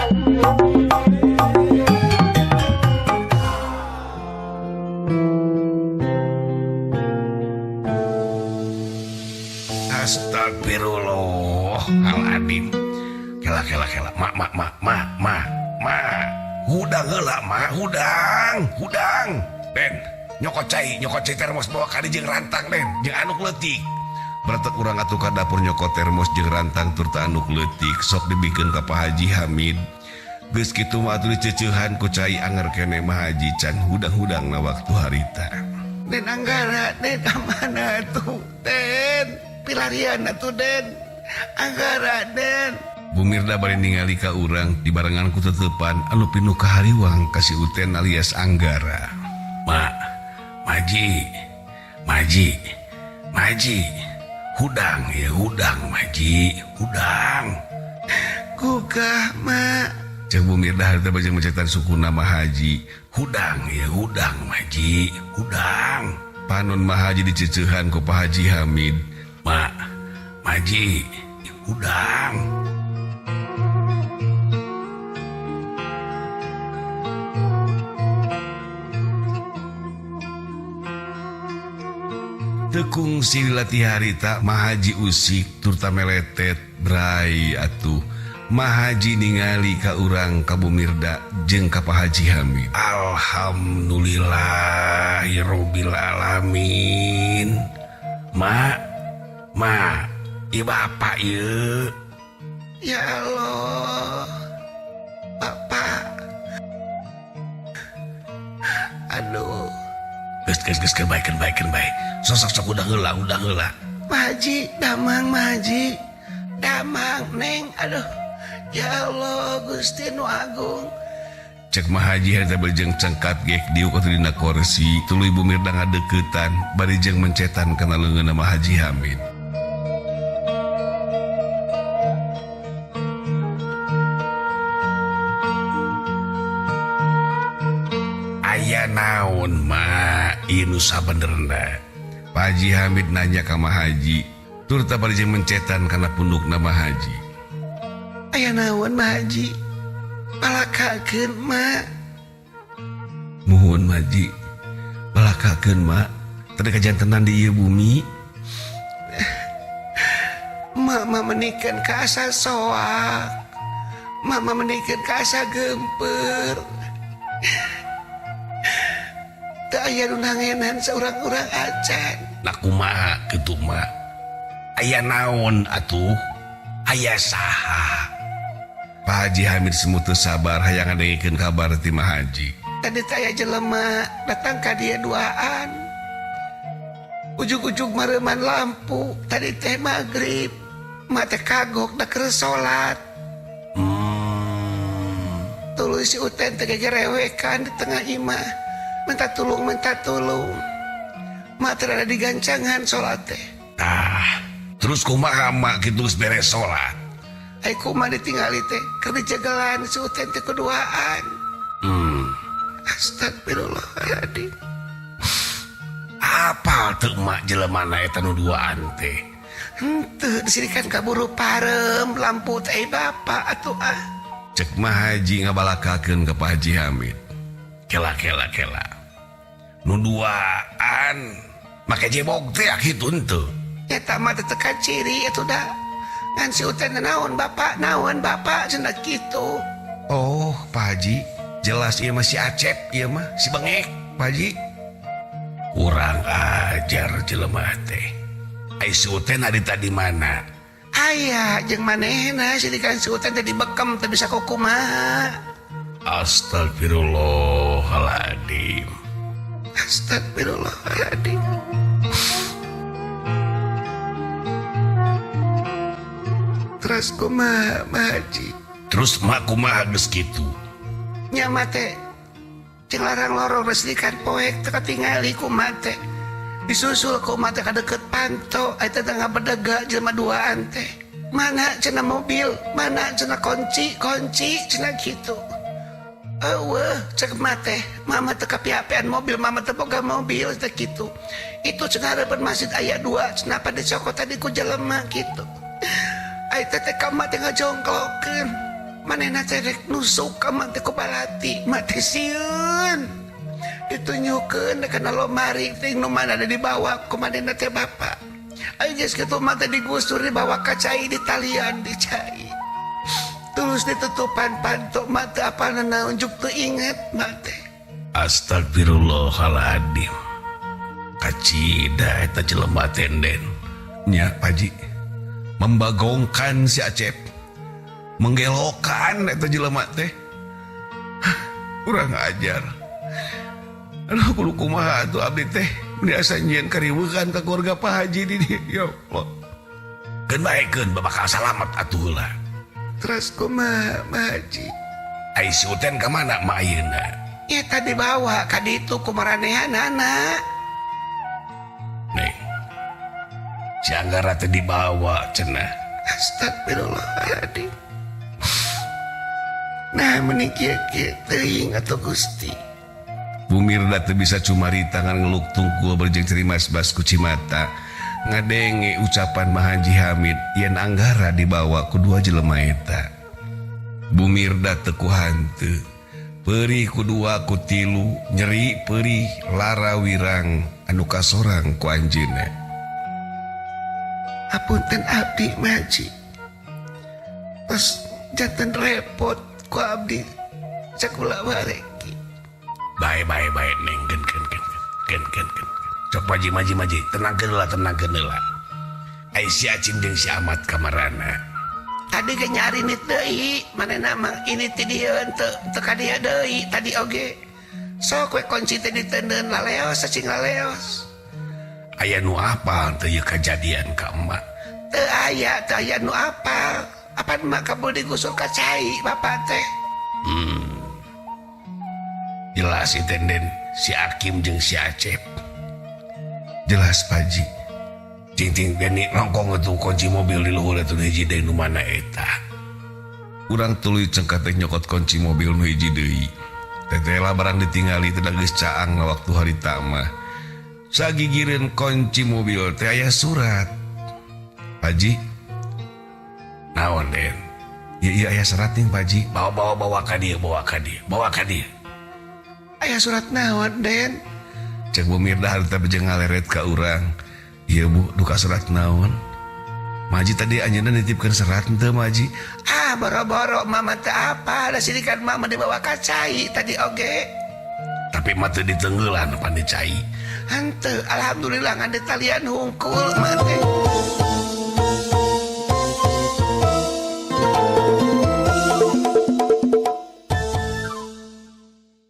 Astagfirullahaladzim. Kela. Hudang heula, hudang. Den, nyokocai termos bawa kali jeung rantang, Den, jeung anuk leutik. Baratak urang atuh ka dapur nyokot termos jeung rantang turta anuk leutik sok dibikeun ka Pak Haji Hamid. Geus kitu mah atuh diceuceuhan ku cai anger keneh mah Haji can hudang-hudangna waktu harita. Den Anggara, Den amana tuh, Den. Pilarian atuh, Den. Anggara, Den. Bu Mirda bari ningali ka urang di barengan ku tetepan anu pinuh kahariwang kasih Uten alias Anggara. Maji. Hudang ya hudang, Maji, hudang. Gugah, Mak. Cek Bu Mirda harita bajang mencetan suku nama Haji. Hudang ya hudang, Maji, hudang. Panon mah Haji diceuceuhan ku Pak Haji Hamid. Maji, hudang. Tekung silati harita Mahaji usik turta meletet brai atuh Mahaji ningali ka urang ka Bu Mirda jeung ka Pak Haji Hamid. Alhamdulillahirabbil alamin. Ma, ieu bapak ieu. Ya Allah. Bapak. Aduh. Geus baik. Sok udah heula. Pak Haji, damang Haji. Damang Neng, aduh. Ya Allah, Gusti Nu Agung. Cek Mah Haji harita bajeng cengkat gek diuk atuh dina kursi. Tuluy Ibu Mirda ngadeuketan bari jeung mencetan kana leungeunna Mah Haji Hamid. Aya naon, Mak? Ieu nu sabenerna. Pak Haji Hamid nanya ka Mah Haji. Turta bari jeung mencetan kana pundukna Mah Haji. Aya naon, Mah Haji? Palakakeun, Mak. Muhun, Maji. Palakakeun, Mak. Teu kajantenan di ieu bumi. Mama menikeun ka asa soak. Mama menikeun ka asa gempeur. Teu aya nu nangenan saurang-urang acan. Nah kumaha kitu, Mak? Aya naon atuh? Aya saha? Pak Haji Hamid semut teu sabar hayang ngadengikeun kabar ti Mah Haji. Tadi teh aya jelema datang ka dieu duaan. Ujug-ujug mareuman lampu. Tadi teh magrib. Mak teh kagok da keur salat. Tuluy si Uten teh gegerewekan di tengah imah. Minta tulung. Mak teh ada di gancangan salat teh. Terus kumaha Mak kitu geus beres salat? Ai kumaha ditinggali teh keur dijegelan si Uten teh keduaan. Astagfirullahaladzim. Apal teu Mak jelemana eta nu duaan teh? Henteu disini kan kaburu parem lampu teh bapak atuh ah. Cek Mah Haji ngabalakakeun ka Pak Haji Hamid. Kela. Nu duaan make jebog teh kitu henteu. Eta mah teh teka ciri atuh da. Ngan si Uten naon bapak cenah kitu. Oh, Pak Haji, jelas ieu mah si Acep, ieu mah si bengek, Pak Haji. Kurang ajar jelema teh. Ai si Uten harita di mana? Aya jeung manehna silikan si Uten teh dibekem teh bisa kumaha. Astagfirullahaladzim. Terus kumaha, Haji? Terus Mak kumaha geus kitu? Nya mah teh jeung larang lorong reslikan poek teu katingali kumaha teh. Disusul kumaha teh ka deukeut panto, eta teh ngabedega jelema duaan teh. Mana cenah mobil, mana cenah kunci cenah kitu. Eueuh, cek mah teh, mama teh kapiapean mobil, mama teh boga mobil teh kitu. Itu cenah hareupeun masjid aya 2, cenah pada dicokot tadi ku jelema kitu. Ai teh ka mah teh ngajongklokeun. manehna cerek nusuk ka mate ku balati mate sieun ditunjukkeun kana lomari ting nu mana ada dibawa ku manehna teh bapak aya geus kitu mate digusur dibawa ka cai di talian di cai terus ditutupan pantok mate apana unjuk teu inget mate. Astagfirullahaladzim. Kacida eta jelema tenden nya Paji membagongkan si Acep menggelokan eta jelema teh kurang ajar. Aduh kudu kumaha atuh abdi teh biasa nyieun kariweuhan ka keluarga Pak Haji di dieu ya Allah. Keun baekeun babakal salamet atuh heula. Terus kumaha Haji? Ai si Uten ka mana mah ayeuna? Ya tadi bawa ka ditu ku maranehanana. Neng, si Anggara teh dibawa cenah. Astagfirullahaladzim. Nah menikah teuing atuh Gusti. Bumirda teu bisa cumari tangan ngeluk tungkul berjeng cerimas bas kucimata ngadenge ucapan Mahaji Hamid yen Anggara dibawa ku dua jelema eta. Bumirda teu ku hanteu, perih ku dua ku tilu, nyeri perih lara wirang anu kasorang ku anjeunna. Apunten abdi Maji. Pas janten repot ku abdi cakula bareki. Bae neng gen. Cok maji tenangkeun heula. Ai si Acim jeung si Ahmad kamarana. Tadi ge nyari nit deui, manehna mah ini ti dieu teu ka dieu deui tadi oge. Sok we kunci teh diteuneun laleos cacing laleos. Aya nu apal teu ieu kajadian ka emak? Teu aya nu apal. Apan emak kabul digusur ka cai bapak teh. Jelas si Tenden, si Akim jeung si Acep. Jelas Paji. Ting Deni nongkong itu kunci mobil di luhur itu hiji deui nu mana eta. Urang tuluy cengkat teh nyokot kunci mobil nu hiji deui. Tetela barang ditingali teh geus caang na waktu harita mah. Sagigireun kunci mobil teh aya surat. Paji. Naon Den? Iya aya surat ning Paji. Bawa ka dieu. Aya surat naon Den? Cek Bumirda harita bejeng ngaleret ka urang. Iya Bu, duka surat naon? Maji tadi anjeunna nitipkeun serat henteu Maji? Boro-boro mama teh apa? Da sidikan mama dibawa ka cai tadi oge. Tapi mah teu ditenggeulan pan di cai. Henteu, alhamdulillah ngan di talian hungkul mah teh.